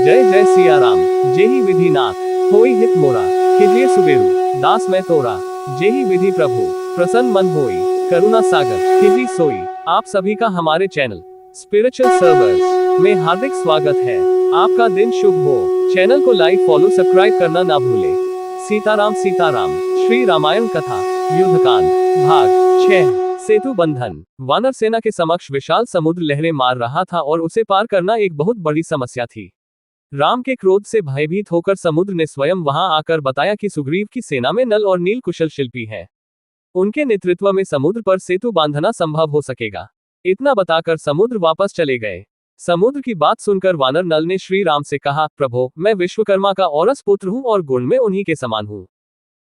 जय जय सिया राम। जेहि विधि नाथ होई हित मोरा, कीजिए सुबेरु दास मैं तोरा। जेहि विधि प्रभु प्रसन्न मन होई, करुणा सागर कीजिए सोई। आप सभी का हमारे चैनल स्पिरिचुअल सर्वर्स में हार्दिक स्वागत है। आपका दिन शुभ हो। चैनल को लाइक फॉलो सब्सक्राइब करना ना भूले। सीताराम सीताराम। श्री रामायण कथा युद्धकांड भाग 6। सेतु बंधन। वानर सेना के समक्ष विशाल समुद्र लहरें मार रहा था और उसे पार करना एक बहुत बड़ी समस्या थी। राम के क्रोध से भयभीत होकर समुद्र ने स्वयं वहां आकर बताया कि सुग्रीव की सेना में नल और नील कुशल शिल्पी हैं। उनके नेतृत्व में समुद्र पर सेतु बांधना संभव हो सकेगा। इतना बताकर समुद्र वापस चले गए। समुद्र की बात सुनकर वानर नल ने श्री राम से कहा, प्रभो, मैं विश्वकर्मा का औरस पुत्र हूं और गुण में उन्हीं के समान हूं।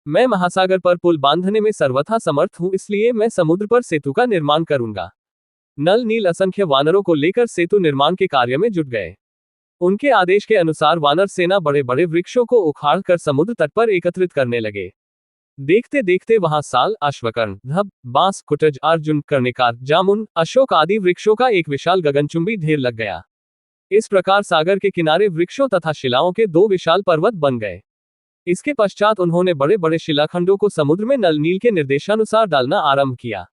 मैं महासागर पर पुल बांधने में सर्वथा समर्थ हूं, इसलिए मैं समुद्र पर सेतु का निर्माण करूंगा। नल नील असंख्य वानरों को लेकर सेतु निर्माण के कार्य में जुट गए। उनके आदेश के अनुसार वानर सेना बड़े बड़े वृक्षों को उखाड़कर समुद्र तट पर एकत्रित करने लगे। देखते देखते वहां साल, अश्वकर्ण, धब, बांस, कुटज, अर्जुन, कर्णिकार, जामुन, अशोक आदि वृक्षों का एक विशाल गगनचुंबी ढेर लग गया। इस प्रकार सागर के किनारे वृक्षों तथा शिलाओं के 2 विशाल पर्वत बन गए। इसके पश्चात उन्होंने बड़े बड़े शिलाखंडों को समुद्र में नल नील के निर्देशानुसार डालना आरंभ किया।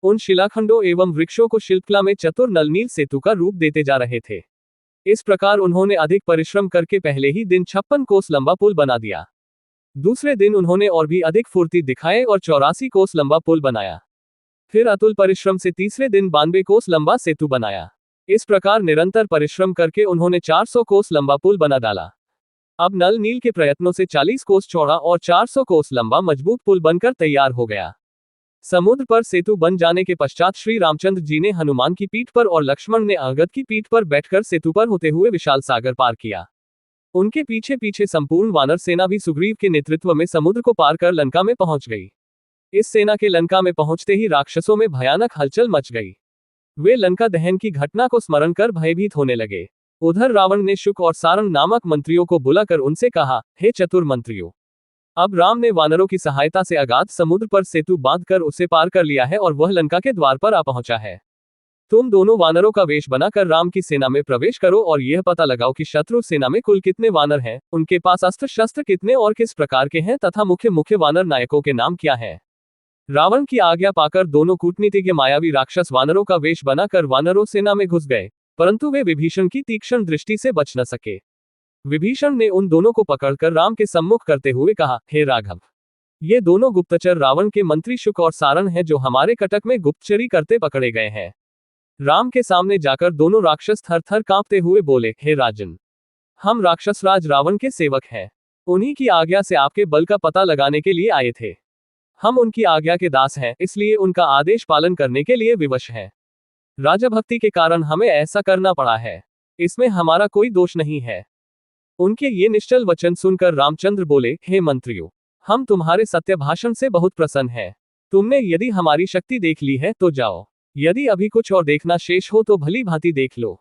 उन शिलाखंडों एवं वृक्षों को शिल्पकला में चतुर नल नील सेतु का रूप देते जा रहे थे। इस प्रकार उन्होंने अधिक परिश्रम करके पहले ही दिन 56 कोस लंबा पुल बना दिया। दूसरे दिन उन्होंने और भी अधिक फुर्ती दिखाए और 84 कोस लंबा पुल बनाया। फिर अतुल परिश्रम से तीसरे दिन 92 कोस लंबा सेतु बनाया। इस प्रकार निरंतर परिश्रम करके उन्होंने 400 कोस लंबा पुल बना डाला। अब नल नील के प्रयत्नों से 40 कोस चौड़ा और 400 कोस लंबा मजबूत पुल बनकर तैयार हो गया। समुद्र पर सेतु बन जाने के पश्चात श्री रामचंद्र जी ने हनुमान की पीठ पर और लक्ष्मण ने अंगद की पीठ पर बैठकर सेतु पर होते हुए विशाल सागर पार किया। उनके पीछे पीछे संपूर्ण वानर सेना भी सुग्रीव के नेतृत्व में समुद्र को पार कर लंका में पहुंच गई। इस सेना के लंका में पहुंचते ही राक्षसों में भयानक हलचल मच गई। वे लंका दहन की घटना को स्मरण कर भयभीत होने लगे। उधर रावण ने शुक और सारंग नामक मंत्रियों को बुलाकर उनसे कहा, हे चतुर मंत्रियों, अब राम ने वानरों की सहायता से अगाध समुद्र पर सेतु बांधकर उसे पार कर लिया है और वह लंका के द्वार पर आ पहुंचा है। तुम दोनों वानरों का वेश बनाकर राम की सेना में प्रवेश करो और यह पता लगाओ कि शत्रु सेना में कुल कितने वानर हैं, उनके पास अस्त्र शस्त्र कितने और किस प्रकार के हैं तथा मुख्य मुख्य वानर नायकों के नाम क्या हैं। रावण की आज्ञा पाकर दोनों कूटनीतिज्ञ मायावी राक्षस वानरों का वेश बनाकर वानरों सेना में घुस गए, परंतु वे विभीषण की तीक्ष्ण दृष्टि से बच न सके। विभीषण ने उन दोनों को पकड़कर राम के सम्मुख करते हुए कहा, हे राघव, ये दोनों गुप्तचर रावण के मंत्री शुक और सारंग हैं जो हमारे कटक में गुप्तचरी करते पकड़े गए हैं। राम के सामने जाकर दोनों राक्षस थर थर कांपते हुए बोले, हे राजन, हम राक्षस राज रावण के सेवक हैं। उन्हीं की आज्ञा से आपके बल का पता लगाने के लिए आए थे। हम उनकी आज्ञा के दास हैं, इसलिए उनका आदेश पालन करने के लिए विवश हैं। राजा भक्ति के कारण हमें ऐसा करना पड़ा है, इसमें हमारा कोई दोष नहीं है। उनके ये निश्चल वचन सुनकर रामचंद्र बोले, हे मंत्रियों, हम तुम्हारे सत्य भाषण से बहुत प्रसन्न हैं। तुमने यदि हमारी शक्ति देख ली है तो जाओ, यदि अभी कुछ और देखना शेष हो तो भली भांति देख लो।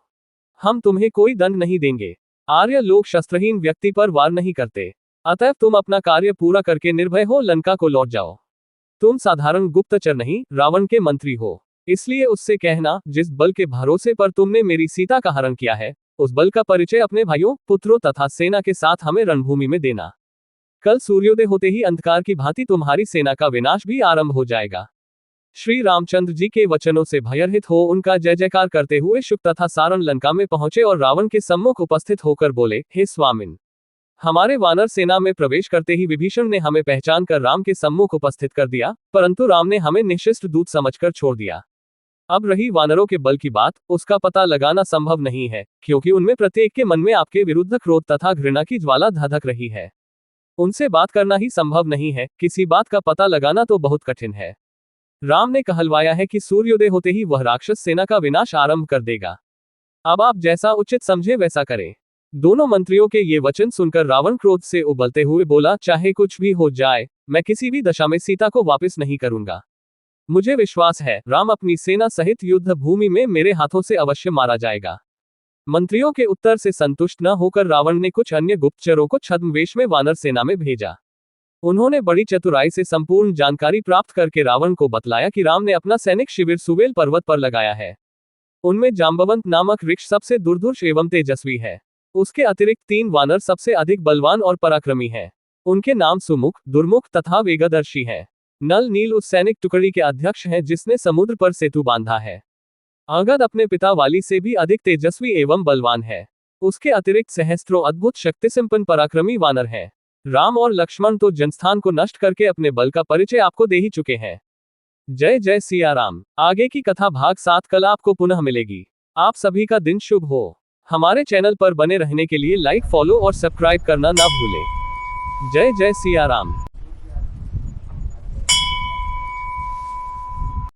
हम तुम्हें कोई दंड नहीं देंगे। आर्य लोग शस्त्रहीन व्यक्ति पर वार नहीं करते, अतएव तुम अपना कार्य पूरा करके निर्भय हो लंका को लौट जाओ। तुम साधारण गुप्तचर नहीं, रावण के मंत्री हो, इसलिए उससे कहना, जिस बल के भरोसे पर तुमने मेरी सीता का हरण किया है, उस बल का परिचय अपने भाइयों, पुत्रों तथा सेना के साथ हमें रणभूमि में देना। कल सूर्योदय होते ही अंधकार की भांति तुम्हारी सेना का विनाश भी आरंभ हो जाएगा। श्री रामचंद्र जी के वचनों से भयरहित हो उनका जय जयकार करते हुए शुक तथा सारंग लंका में पहुंचे और रावण के सम्मुख उपस्थित होकर बोले, हे स्वामिन, हमारे वानर सेना में प्रवेश करते ही विभीषण ने हमें पहचान कर राम के सम्मुख उपस्थित कर दिया, परंतु राम ने हमें निशिष्ट दूत समझकर छोड़ दिया। अब रही वानरों के बल की बात, उसका पता लगाना संभव नहीं है, क्योंकि उनमें प्रत्येक के मन में आपके विरुद्ध क्रोध तथा घृणा की ज्वाला धधक रही है। उनसे बात करना ही संभव नहीं है, किसी बात का पता लगाना तो बहुत कठिन है। राम ने कहलवाया है कि सूर्योदय होते ही वह राक्षस सेना का विनाश आरंभ कर देगा। अब आप जैसा उचित समझे वैसा करें। दोनों मंत्रियों के ये वचन सुनकर रावण क्रोध से उबलते हुए बोला, चाहे कुछ भी हो जाए, मैं किसी भी दशा में सीता को वापस नहीं करूंगा। मुझे विश्वास है, राम अपनी सेना सहित युद्ध भूमि में मेरे हाथों से अवश्य मारा जाएगा। मंत्रियों के उत्तर से संतुष्ट न होकर रावण ने कुछ अन्य गुप्तचरों को छद्मवेश में वानर सेना में भेजा। उन्होंने बड़ी चतुराई से संपूर्ण जानकारी प्राप्त करके रावण को बतलाया कि राम ने अपना सैनिक शिविर सुवेल पर्वत पर लगाया है। उनमें जाम्बवंत नामक वृक्ष सबसे दुर्धर्ष एवं तेजस्वी है। उसके अतिरिक्त 3 वानर सबसे अधिक बलवान और पराक्रमी हैं। उनके नाम सुमुख, दुर्मुख तथा वेगदर्शी हैं। नल नील उस सैनिक टुकड़ी के अध्यक्ष हैं जिसने समुद्र पर सेतु बांधा है। अंगद अपने पिता वाली से भी अधिक तेजस्वी एवं बलवान है। उसके अतिरिक्त सहस्त्रों अद्भुत शक्ति संपन्न पराक्रमी वानर हैं। राम और लक्ष्मण तो जनस्थान को नष्ट करके अपने बल का परिचय आपको दे ही चुके हैं। जय जय सिया राम। आगे की कथा भाग 7 कल आपको पुनः मिलेगी। आप सभी का दिन शुभ हो। हमारे चैनल पर बने रहने के लिए लाइक, फॉलो और सब्सक्राइब करना ना भूलें। जय जय सिया राम।